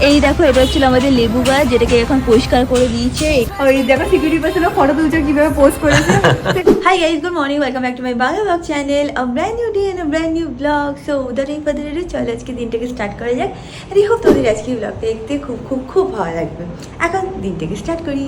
এই দেখো এটা হচ্ছিল আমাদের লেবু গাছ, যেটাকে এখন পরিষ্কার করে দিয়েছে। ওই দেখো সিকিউরিটি পার্সনরা ফটো তুলছে কিভাবে পোস্ট করেছে। Hi guys, good morning, welcome back to my Bangla blog channel, a brand new day and a brand new blog. So without any further ado চলো আজকে দিনটাকে স্টার্ট করা যাক। আর আই হোপ তোমাদের আজকে ব্লগটা দেখতে খুব খুব খুব ভালো লাগবে। এখন দিনটাকে স্টার্ট করি।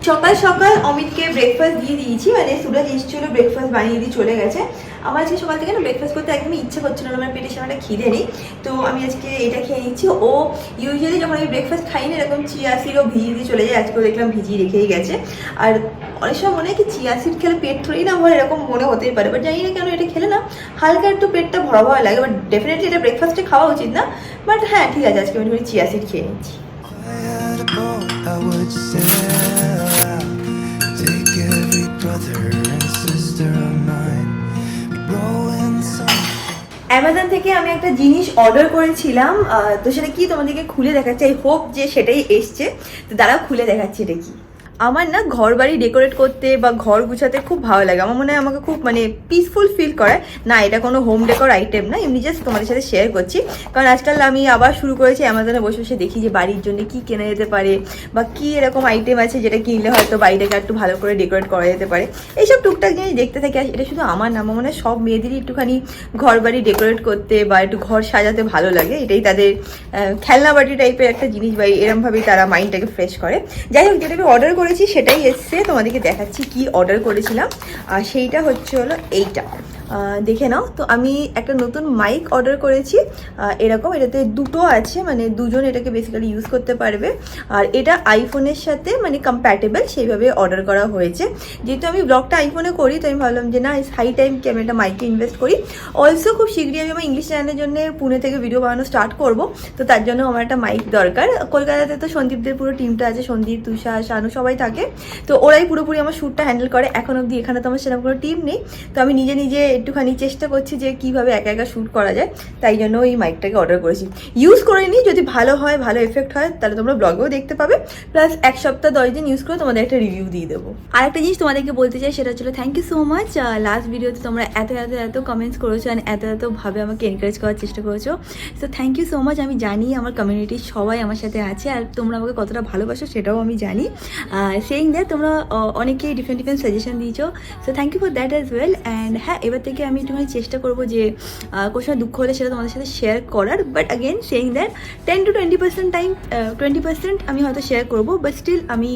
সকাল সকাল অমিতকে ব্রেকফাস্ট দিয়ে দিয়েছি, মানে সুরজ এসেছিলো ব্রেকফাস্ট বানিয়ে দিয়ে চলে গেছে। আমার আজকে সকাল থেকে না ব্রেকফাস্ট করতে একদমই ইচ্ছা করছিল না, আমার পেটে সেটা খিদে নেই, তো আমি আজকে এটা খেয়ে নিচ্ছি। ও ইউজুয়ালি যখন আমি ব্রেকফাস্ট খাই না এরকম চিয়া সিডও ভিজিয়ে দিয়ে চলে যায়, আজকেও দেখলাম ভিজিয়ে রেখেই গেছে। আর অনেক সময় মনে হয় কি চিয়া সিড খেলে পেট থোড়েই না ভরে, এরকম মনে হতেই পারে, বাট জানি না কেন এটা খেলে না হালকা একটু পেটটা ভরা ভরা লাগে। বাট ডেফিনেটলি এটা ব্রেকফাস্টে খাওয়া উচিত না, বাট হ্যাঁ ঠিক আছে আজকে আমি চিয়া সিড খেয়ে নিচ্ছি। অ্যামাজন থেকে আমি একটা জিনিস অর্ডার করেছিলাম, তো সেটা কি তোমাদেরকে খুলে দেখাচ্ছি। আই হোপ যে সেটাই এসছে, তো দাঁড়াও খুলে দেখাচ্ছি এটা কি। আমার না ঘর বাড়ি ডেকোরেট করতে বা ঘর গুছাতে খুব ভালো লাগে। আমার মনে হয় আমাকে খুব মানে পিসফুল ফিল করে না। এটা কোনো হোম ডেকোর আইটেম না, এমনি জাস্ট তোমাদের সাথে শেয়ার করছি। কারণ আজকাল আমি আবার শুরু করেছি অ্যামাজনে বসে বসে দেখি যে বাড়ির জন্য কি কেনা যেতে পারে বা কি এরকম আইটেম আছে যেটা কিনলে হয়তো বাড়িটাকে একটু ভালো করে ডেকোরেট করা যেতে পারে। এইসব টুকটাক জিনিস দেখতে থাকি। আর এটা শুধু আমার না, আমার মনে হয় সব মেয়েদেরই একটুখানি ঘর বাড়ি ডেকোরেট করতে বা একটু ঘর সাজাতে ভালো লাগে। এটাই তাদের খেলনা বাটি টাইপের একটা জিনিস, বা এরমভাবেই তারা মাইন্ডটাকে ফ্রেশ করে। যাই হোক, যেটা আমি অর্ডার করেছি সেটাই এসছে, তোমাদেরকে দেখাচ্ছি কি অর্ডার করেছিলাম। সেইটা হচ্ছে হলো এইটা, দেখে নাও। তো আমি একটা নতুন মাইক অর্ডার করেছি এরকম, এটাতে দুটো আছে, মানে দুজন এটাকে বেসিক্যালি ইউজ করতে পারবে। আর এটা আইফোনের সাথে মানে কম্প্যাটেবল, সেইভাবে অর্ডার করা হয়েছে। যেহেতু আমি ব্লগটা আইফোনে করি, তো আমি ভাবলাম যে না হাই টাইম কি আমি একটা মাইকে ইনভেস্ট করি। অলসো খুব শীঘ্রই আমি আমার ইংলিশ চ্যানেলের জন্য পুনে থেকে ভিডিও বানানো স্টার্ট করব, তো তার জন্য আমার একটা মাইক দরকার। কলকাতাতে তো সন্দীপদের পুরো টিমটা আছে, সন্দীপ, তুষার, শানু সবাই থাকে, তো ওরাই পুরোপুরি আমার শ্যুটটা হ্যান্ডেল করে। এখন অবধি এখানে তো আমার সেরকম কোনো টিম নেই, তো আমি নিজে নিজে একটুখানি চেষ্টা করছি যে কীভাবে একা একা শ্যুট করা যায়। তাই জন্য এই মাইকটাকে অর্ডার করেছি। ইউজ করে নিই, যদি ভালো হয়, ভালো এফেক্ট হয়, তাহলে তোমরা ব্লগেও দেখতে পাবে, প্লাস 1 সপ্তাহ 10 দিন ইউজ করে তোমাদের একটা রিভিউ দিয়ে দেবো। আর একটা জিনিস তোমাদেরকে বলতে চাই, সেটা হচ্ছিল thank you so much. Last ভিডিওতে তোমরা এত কমেন্টস করেছো অ্যান্ড এতভাবে আমাকে এনকারেজ করার চেষ্টা করেছো, so thank you so much. আমি জানি আমার কমিউনিটির সবাই আমার সাথে আছে, আর তোমরা আমাকে কতটা ভালোবাসো সেটাও আমি জানি। সেইং দ্যাট তোমরা অনেকেই ডিফারেন্ট সাজেশন দিয়েছো, so thank you for that as well. And হ্যাঁ, এবার থেকে আমি একটুখানি চেষ্টা করবো যে কোনো সময় দুঃখ হলে সেটা তোমাদের সাথে শেয়ার করার। But again saying that 10 to 20% time 20% আমি হয়তো শেয়ার করবো, বাট স্টিল আমি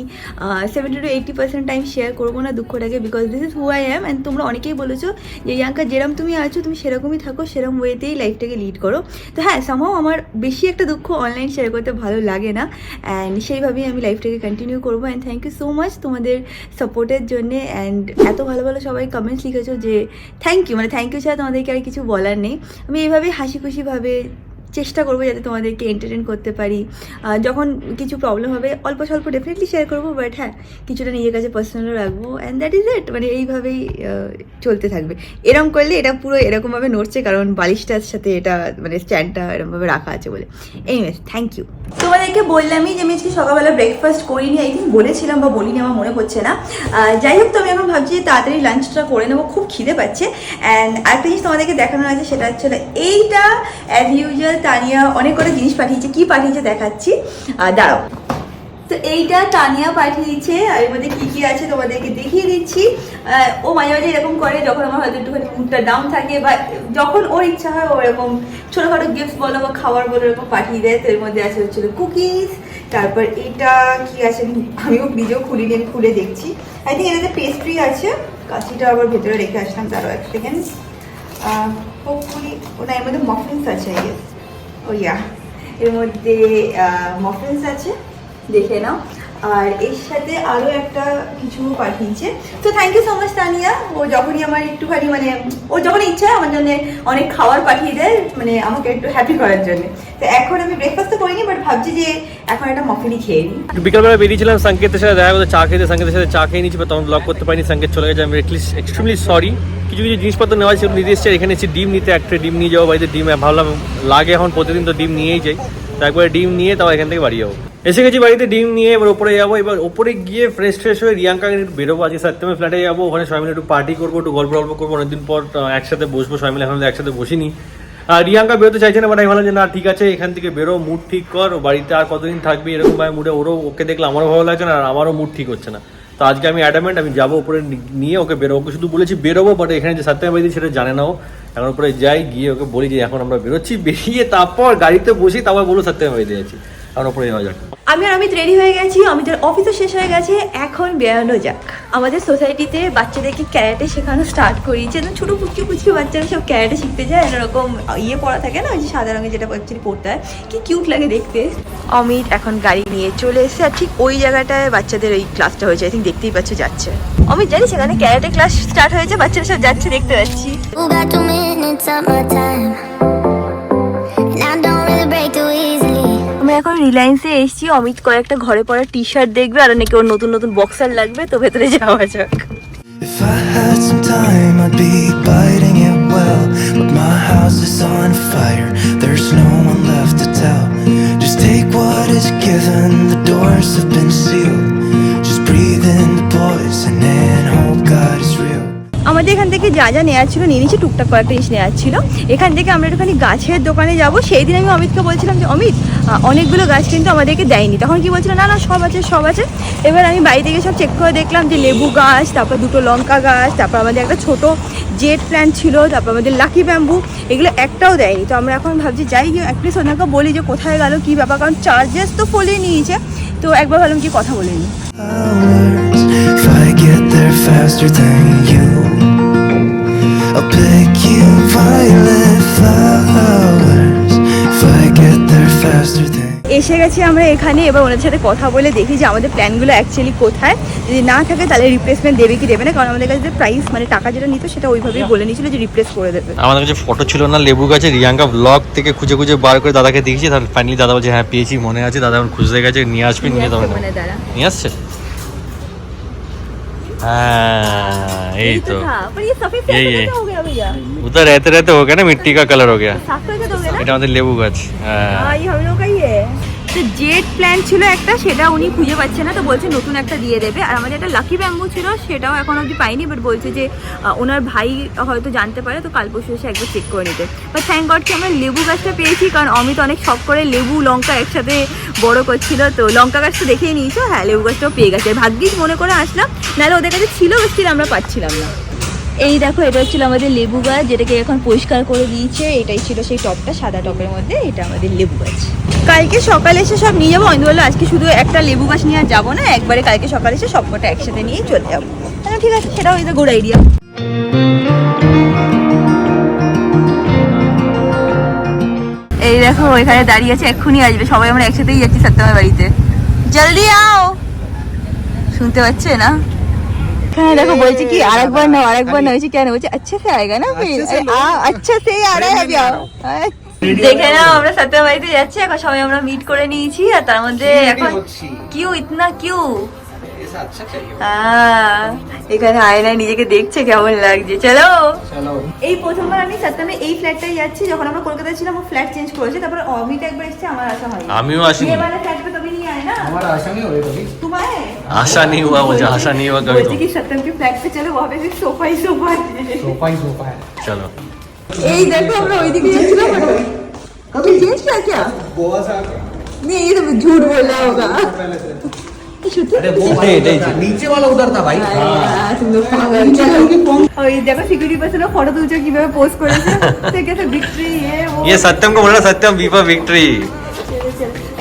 70 to 80% টাইম শেয়ার করবো না দুঃখটাকে, because this is who I am. And তোমরা অনেকেই বলেছো যে ইয়াঙ্কা যেরকম তুমি আছো তুমি সেরকমই থাকো, সেরকম ওয়েতেই লাইফটাকে লিড করো। তো হ্যাঁ, সামহাও আমার বেশি একটা দুঃখ অনলাইন শেয়ার করতে ভালো লাগে না, অ্যান্ড সেইভাবেই আমি লাইফটাকে কন্টিনিউ করবো। And thank you so much তোমাদের সাপোর্টের জন্যে। অ্যান্ড এত ভালো ভালো সবাই কমেন্টস লিখেছো যে থ্যাংক ইউ, মানে থ্যাংক ইউ ছাড়া তোমাদেরকে আর কিছু বলার নেই। আমি এইভাবেই হাসি খুশিভাবে চেষ্টা করবো যাতে তোমাদেরকে এন্টারটেন করতে পারি। যখন কিছু প্রবলেম হবে অল্প স্বল্প ডেফিনেটলি শেয়ার করবো, বাট হ্যাঁ কিছুটা নিজের কাছে পার্সোনালও রাখবো। অ্যান্ড দ্যাট ইজ ইট, মানে এইভাবেই চলতে থাকবে। এরকম করলে এটা পুরো এরকমভাবে নড়ছে, কারণ বালিশটার সাথে এটা মানে স্ট্যান্ডটা এরকমভাবে রাখা আছে বলে। Anyways thank you. তোমাদেরকে বললামই যে আমি আজকে সকালবেলা ব্রেকফাস্ট করিনি, আই থিঙ্ক বলেছিলাম বা বলিনি, আমার মনে হচ্ছে না। যাই হোক, তো আমি এখন ভাবছি তাড়াতাড়ি লাঞ্চটা করে নেবো, খুব খিদে পাচ্ছে। অ্যান্ড আরেকটা জিনিস তোমাদেরকে দেখানোর আছে, সেটা হচ্ছে এইটা অ্যাজ ইউজুয়াল তানিয়া অনেক করে জিনিস পাঠিয়েছে। কি পাঠিয়েছে দেখাচ্ছি, দাঁড়াও। তো এইটা তানিয়া পাঠিয়েছে, আর এর মধ্যে কী কী আছে তোমাদেরকে দেখিয়ে দিচ্ছি। ও মাঝে মাঝে এরকম করে, যখন আমার হয়তো একটুখানি মুডটা ডাউন থাকে বা যখন ওর ইচ্ছা হয়, ও এরকম ছোটোখাটো গিফট বলো বা খাবার বলো এরকম পাঠিয়ে দেয়। তো এর মধ্যে আছে হচ্ছিল কুকিজ, তারপর এটা কি আছে আমিও নিজেও খুলিনি, আমি খুলে দেখছি। আই থিঙ্ক এটাতে পেস্ট্রি আছে, কাছিটা আবার ভেতরে রেখে আসলাম, তারও 1 সেকেন্ড। হোপফুলি ওটা এর মধ্যে মফিনস আছে, ও ইয়া, এর মধ্যে মফিনস আছে, দেখে নাও। আর এর সাথে আরও একটা কিছু পাঠিয়েছে। তো thank you so much Tania. ও যখনই আমার একটুখানি মানে ওর যখন ইচ্ছা হয় আমার জন্য অনেক খাবার পাঠিয়ে দেয়, মানে আমাকে একটু হ্যাপি করার জন্য। তো এখন আমি ব্রেকফাস্ট তো করিনি, বাট ভাবছি যে এখন একটা মফিনই খেয়ে নিই। বিকালবেলা বেরিয়েছিলাম সংকেতের সাথে দেখা করতে, চা খেতে, সংকেতের সাথে চা খেয়ে নিচ্ছি, বা তখন ব্লগ করতে পারিনি, সংকেত চলে গেছে। আমি এক্সট্রিমলি সরি। কিছু জিনিসপত্র নেওয়া সেগুলো নিতে এসেছে। এখানে এসেছি ডিম নিতে, একটা ডিম নিয়ে যাবো বাড়িতে। ডিম ভাবলাম লাগে, এখন প্রতিদিন তো ডিম নিয়েই যাই, তো একবারে ডিম নিয়ে তাও এখান থেকে বাড়ি যাবো। এসে গেছি বাড়িতে, ডিম নিয়ে এবার ওপরে যাবো। এবার ওপরে গিয়ে ফ্রেশ হয়ে রিয়াঙ্কা একটু বেরোবো, আজকে সত্যমের ফ্ল্যাটে যাবো, ওখানে সবাই মিলে একটু পার্টি করবো, একটু গল্প করবো, অনেকদিন পর একসাথে বসবো সবাই মিলে, এখন একসাথে বসিনি। রিয়াঙ্কা বেরোতে চাইছে না, বাট আমি ভাবলাম যে না ঠিক আছে এখান থেকে বেরো, মুড ঠিক কর, ও বাড়িতে আর কতদিন থাকবি এরকম ভাবে মুডে, ওকে দেখলে আমারও ভালো লাগছে না আর আমারও মুড ঠিক হচ্ছে না। তো আজকে আমি অ্যাডামেন্ট আমি যাবো উপরে নিয়ে ওকে বেরোবো, ওকে শুধু বলেছি বেরোবো, বাট এখানে যে সত্যম বাড়ি সেটা জানে না ও। এখন উপরে যাই, গিয়ে ওকে বলি যে এখন আমরা বেরোচ্ছি, বেরিয়ে তারপর গাড়িতে বসি, তারপর বলো সত্যম বাড়িতে যাচ্ছি, এখন উপরে যাওয়া যাক। আমি আর অমিত রেডি হয়ে গেছি, অমিতের অফিসও শেষ হয়ে গেছে, এখন বেরোনো যাক। আমাদের সোসাইটিতে বাচ্চাদেরকে ক্যারাটে শেখানো স্টার্ট করিয়েছে, ছোটো পুচকি পুচকি বাচ্চারা সব ক্যারাটে শিখতে যায়, এরকম পড়া থাকে না, ওই যে সাদা রঙের যেটা অ্যাকচুয়ালি পড়তে হয়, কি কিউট লাগে দেখতে। অমিত এখন গাড়ি নিয়ে চলে এসেছে, আর ঠিক ওই জায়গাটায় বাচ্চাদের ওই ক্লাসটা হয়েছে, আই থিঙ্ক দেখতেই পাচ্ছ যাচ্ছে। অমিত জানিস সেখানে ক্যারাটে ক্লাস স্টার্ট হয়েছে, বাচ্চারা সব যাচ্ছে দেখতে পাচ্ছি। আমরা এখন রিলায়েন্সে এসেছি, অমিত কয়েকটা ঘরে পরা টি শার্ট দেখবে, আর নাকি ওর নতুন নতুন বক্সার লাগবে, তো ভেতরে যাওয়া যাক। If I had some time, I'd be biting it well. But my house is on fire, there's no one left to tell. Just take what is given, the doors have been sealed. Just breathe in the poison and hope God is real. আমাদের এখান থেকে যা যা নেওয়ার ছিল নিয়ে নিচ্ছি, টুকটাক কয়েকটা জিনিস নেওয়ার ছিল। এখান থেকে আমরা একটুখানি গাছের দোকানে যাব। সেই দিন আমি অমিতকে বলছিলাম যে অমিত অনেকগুলো গাছ কিন্তু আমাদেরকে দেয়নি, তখন কি বলছিল না না সব আছে সব আছে। এবার আমি বাড়ি থেকে সব চেক করে দেখলাম যে লেবু গাছ, তারপর দুটো লঙ্কা গাছ, তারপর আমাদের একটা ছোট জেট প্ল্যান্ট ছিল, তারপর আমাদের লাকি ব্যাম্বু, এগুলো একটাও দেয়নি। তো আমরা এখন ভাবছি যাই গিয়ে অ্যাটলিস্ট ওনাকে বলি যে কোথায় গেল কী ব্যাপার, কারণ চার্জেস তো ফলিয়ে নিয়েছে, তো একবার ভাবলাম কি কথা বলে নিই। Hours, if I get there faster than you, I'll pick you violet flowers. If I get there faster than এসে গেছি আমরা এখানে, এবার ওনাদের সাথে কথা বলে দেখি যে আমাদের প্ল্যানগুলো অ্যাকচুয়ালি কোথায়, যদি না থাকে তাহলে রিপ্লেসমেন্ট দেবে কি দেবে না, কারণ আমাদের কাছে যে প্রাইস মানে টাকা যেটা নিত সেটা ওইভাবেই বলে নিয়েছিল যে রিপ্লেস করে দেবে। আমাদের কাছে ফটো ছিল না লেবু গাছে, রিয়াঙ্কা ব্লগ থেকে খুঁজে খুঁজে বার করে দাদাকে দিয়েছি, তাহলে ফাইনালি দাদা বলছে হ্যাঁ পেয়েছি, মনে আছে, দাদা এখন খুঁজতে গেছে, নিয়ে আসবে, নিয়ে যাবে, মানে দাঁড়া নিয়ে আসছে। हाँ यही तो पर ये सफेद यही है, हो गया भैया, उधर रहते रहते हो गया ना, मिट्टी का कलर हो गया। साफ करके दोगे ना? এটা আমাদের লেবু গাছ। हाँ ये हम लोग का ही है। তো জেট প্ল্যান ছিল একটা, সেটা উনি খুঁজে পাচ্ছে না, তো বলছে নতুন একটা দিয়ে দেবে। আর আমাদের একটা লাকি ব্যাম্বু ছিল, সেটাও এখন অবধি পাইনি, বাট বলছে যে ওনার ভাই হয়তো জানতে পারে, তো কাল পরশু এসে একবার চেক করে নিতে। বাট থ্যাংক গড কি আমরা লেবু গাছটা পেয়েছি, কারণ অমিত অনেক শখ করে লেবু লঙ্কা একসাথে বড় করছিল, তো লঙ্কা গাছটা দেখেই নিয়েছো, হ্যাঁ লেবু গাছটাও পেয়ে গেছে, ভাগ্যিস মনে করে আসলাম, নাহলে ওদের কাছে ছিল স্টিল আমরা পাচ্ছিলাম না। এই দেখো এটা হচ্ছিল আমাদের লেবু গাছ, যেটাকে এখন পরিষ্কার করে দিয়েছে, এটাই ছিল সেই টপটা, সাদা টপের মধ্যে, এটা আমাদের লেবু গাছ। কালকে সকালে এসে সব নিয়ে যাবো, অমিত বললো আজকে শুধু একটা লেবু গাছ নিয়ে আর যাবো না, একবারে কালকে সকালে এসে সব কটা একসাথে নিয়ে চলে যাবো। ঠিক আছে, সেটাও ইজ আ গুড আইডিয়া। এই দেখো এখানে দাঁড়িয়ে আছে, এক্ষুনি আসবে, সবাই আমরা একসাথেই যাচ্ছি সত্যমের বাড়িতে, জলদি আও, শুনতে পাচ্ছে না? হ্যাঁ দেখো বলছি কি আরেকবার না হয়েছে, কেন বলছে আচ্ছা সে আয়েগা না, আচ্ছা সে আর দেখে নাও আমরা সত্যমের বাড়িতে যাচ্ছি, এখন সবাই আমরা মিট করে নিয়েছি, আর তার মধ্যে এখন কিউ ইতনা কিউ এখানে আয়নায় নিজেকে দেখছে কেমন লাগছে। চলো এই প্রথমবার আমি সত্যমে এই ফ্ল্যাটটাই যাচ্ছি, যখন আমরা কলকাতায় ছিলাম ও ফ্ল্যাট চেঞ্জ করেছে, তারপর অমিত একবার এসেছে, আমার আশা হয় আমিও আসিনি, ये वाला फ्लैट पे कभी नहीं आए ना, हमारा आशा नहीं हुआ कभी, तुम्हारे आशा नहीं हुआ, मुझे आशा नहीं हुआ कभी। बोलते कि सत्यम के फ्लैट पे चलो, वहाँ पे सिर्फ सोफा ही सोफा है। चलो এই দেখো আমরা ওইদিকে যাচ্ছিলাম, कभी चेंज किया क्या? गोवा से आके नहीं ये तो झूठ बोल रहा होगा, नीचे वाला उधर था भाई। ওই দেখো সিকিউরিটি পার্সন ফটো তুলছে কিভাবে পোস্ট করেছে, তো কেসে ভিক্টরি ये सत्यम को बोला, सत्यम बीपा विक्ट्री।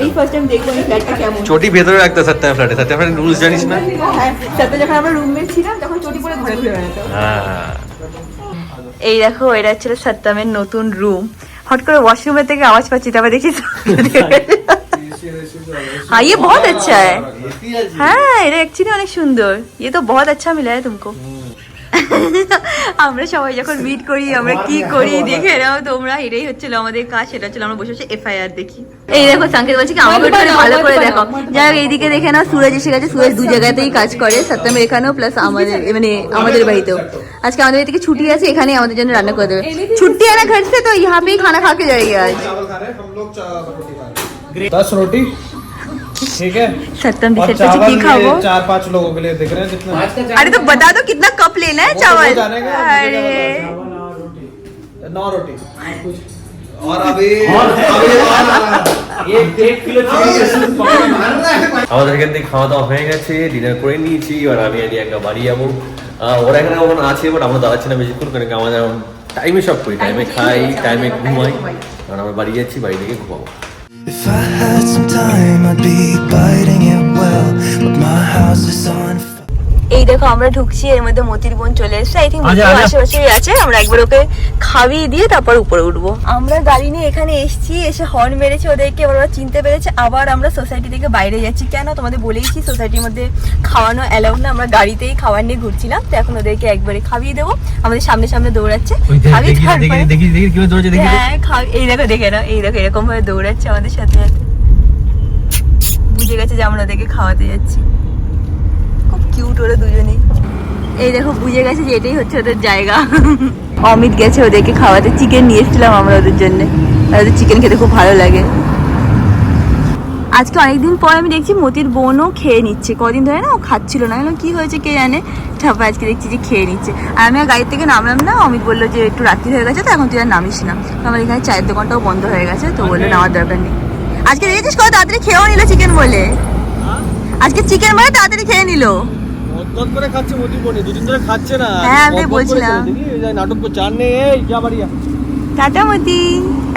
এই ফার্স্ট টাইম দেখবো এই ফ্ল্যাটটা কেমন। চটি ভেতরে রাখতে সত্যম ফ্ল্যাটে, সত্যম ফ্ল্যাটে রুলস জানিস না? হ্যাঁ সাথে যখন আমরা রুমমেট ছিলাম তখন চটি পরে ঘুরে ঘুরে বেড়াতো। হ্যাঁ এই দেখো এটা হচ্ছে সত্যমের নতুন রুম, হট করে ওয়াশরুমের থেকে আওয়াজ পাচ্ছি, তারপর দেখি हाँ ये बहुत अच्छा है, हाँ এটা एक्चुअली অনেক সুন্দর, ये तो बहुत अच्छा मिला है तुमको। আমরা সবাই যখন মিট করি আমরা কি করি দেখে নাও তোমরা, এটাই হচ্ছিল আমাদের কাজ, সেটা হচ্ছিল আমরা বসে বসে এফআইআর দেখি। এই দেখো সংকেত বলছে কি আমাকে একটু ভালো করে দেখো, যাই হোক এইদিকে দেখে নাও সুরজ এসে গেছে, সুরজ দু জায়গাতেই কাজ করে, সত্যমের এখানেও প্লাস আমাদের মানে আমাদের বাড়িতেও। আজকে আমাদের বাড়ি থেকে ছুটি আছে, এখানে আমাদের জন্য রান্না করে দেবে, ছুটি है ना घर से तो यहाँ पे ही खाना खा के जाएगी आज। 10 रोटी ठीक है, सत्यम और डिसाइड चावल की खाओ। 4-5 लोगों के लिए दिख रहे हैं जितना। अरे तो बता दो कितना कप लेना है चावल। जानेगा अरे 9 रोटी और अभी আমাদের এখান থেকে খাওয়া দাওয়া হয়ে গেছে, ডিনার করে নিয়েছি, এবার আমি আর একা বাড়ি যাবো। ওরা এখানে এখন আছে, বাট আমরা দাঁড়াচ্ছি না বেশিক্ষণ, কারণ আমাদের এখন টাইমে সব করি, টাইমে খাই, টাইমে ঘুমাই, কারণ আমরা বাড়ি যাচ্ছি, বাড়ি থেকে ঘুমাবো। If I had some time, I'd be biting it well, but my house is on fire. এই দেখো আমরা ঢুকছি, এর মধ্যে মতির বোন চলে এসেছে, আই থিঙ্ক আচ্ছা। আশেপাশেই আছে। আমরা একবার ওকে খাইয়ে দিয়ে তারপর উপরে উঠবো। আমরা গাড়ি নিয়ে এখানে এসেছি, এসে হর্ন মেরেছে ওদেরকে, এবার ওরা চিনতে পেরেছে। আবার আমরা সোসাইটি থেকে বাইরে যাচ্ছি, কেন তোমাদের বলেইছি সোসাইটির মধ্যে খাওয়ানো অ্যালাউড না। আমরা গাড়িতেই খাবার নিয়ে ঘুরছিলাম, তো এখন ওদেরকে একবারে খাইয়ে দেবো। আমাদের সামনে সামনে দৌড়াচ্ছে, হ্যাঁ এই দেখো, দেখে নাও, এই দেখো এরকম ভাবে দৌড়াচ্ছে আমাদের সাথে সাথে। বুঝে গেছে যে আমরা ওদেরকে খাওয়াতে যাচ্ছি। খুব কিউট ওরা দুজনেই। এই দেখো বুঝে গেছে যে এটাই হচ্ছে ওদের জায়গা। অমিত গেছে ওদেরকে খাওয়াতে, চিকেন নিয়ে এসেছিলাম আমরা ওদের জন্য, আর ওদের চিকেন খেতে খুব ভালো লাগে। আজকে অনেকদিন পর আমি দেখছি মতির বোনও খেয়ে নিচ্ছে, কদিন ধরে না ও খাচ্ছিল না, কি হয়েছে কে জানে, ঠাপা আজকে দেখছি যে খেয়ে নিচ্ছে। আর আমি আর গাড়ির থেকে নামলাম না, অমিত বললো যে একটু রাত্রি হয়ে গেছে তো এখন তুই আর নামিস না। আমার এখানে চায়ের দোকানটাও বন্ধ হয়ে গেছে, তো বললো নামার দরকার নেই। আজকে দেখেছিস কত তাড়াতাড়ি খেয়েও নিল চিকেন বলে, আজকে চিকেন বলে তাড়াতাড়ি খেয়ে নিল। মদগদ করে খাচ্ছে মতি বোনে, দুদিন ধরে খাচ্ছে না। হ্যাঁ, আমি বলছিলাম। নাটক করছে, আর নেই, এই যা বাড়িয়া। টাটা মতি।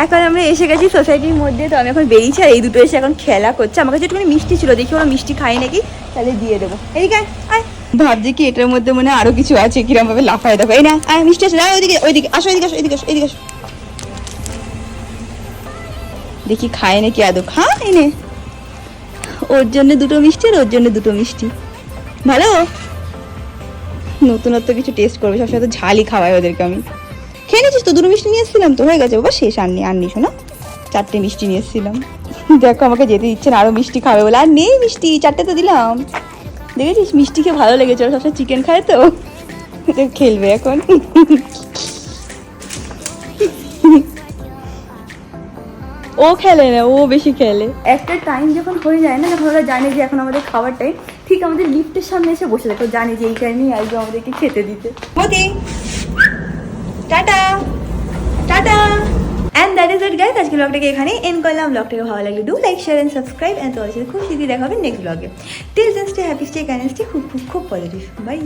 এখন আমরা এসে গেছি সোসাইটির মধ্যে, তো আমি এখন বেরিয়েছি, আর এই দুটো এসে এখন খেলা করছে। আমার কাছে একটুখানি মিষ্টি ছিল, দেখি ওরা মিষ্টি খায় নাকি, তাহলে দিয়ে দেবো। এইদিকে আয়, ভাবছি কি এটার মধ্যে মনে হয় আরো কিছু আছে, কিরম ভাবে লাফায় দেখো। এই না আয়, মিষ্টি আছে, ওইদিকে ওইদিকে আসো, এদিকে আসো, এদিকে আসো, এদিকে আসো। দেখি খায় নাকি আদৌ। খা, এনে ওর জন্য দুটো মিষ্টি আর ওর জন্য দুটো মিষ্টি। ভালো, নতুনত্ব কিছু টেস্ট করবে, সবসময় তো ঝালই খাওয়াই ওদেরকে আমি। খেয়ে নিয়েছিস তো, দুটো মিষ্টি নিয়ে এসেছিলাম তো, হয়ে গেছে বাবা, শেষ। আননি শোনা, 4টে মিষ্টি নিয়ে এসেছিলাম। দেখো আমাকে যেতে দিচ্ছে না, আরো মিষ্টি খাবে বলে। আর নেই মিষ্টি, 4টে তো দিলাম। দেখেছিস মিষ্টি খেয়ে ভালো লেগেছে, ওরা সবসময় চিকেন খায় তো, খেলবে এখন। ও খেলে না, ও বেশি খেলে। একটা টাইম যখন হয়ে যায় না, যখন ওরা জানে যে এখন আমাদের খাবার টাইম, ঠিক আমাদের লিফটের সামনে এসে বসে দেখো, জানে যে এই টাইমেই আসবে আমাদেরকে খেতে দিতে। Moti tata tata. And that is it guys, আজকে ব্লগটাকে এখানেই এন্ড করলাম। ব্লগটাকে ভালো লাগলে do like, share and subscribe, and তোমাদের সাথে খুব শীঘ্রই দেখা হবে নেক্সট ব্লগে। Till then stay happy, stay kind, stay খুব খুব খুব পজিটিভ। বাই।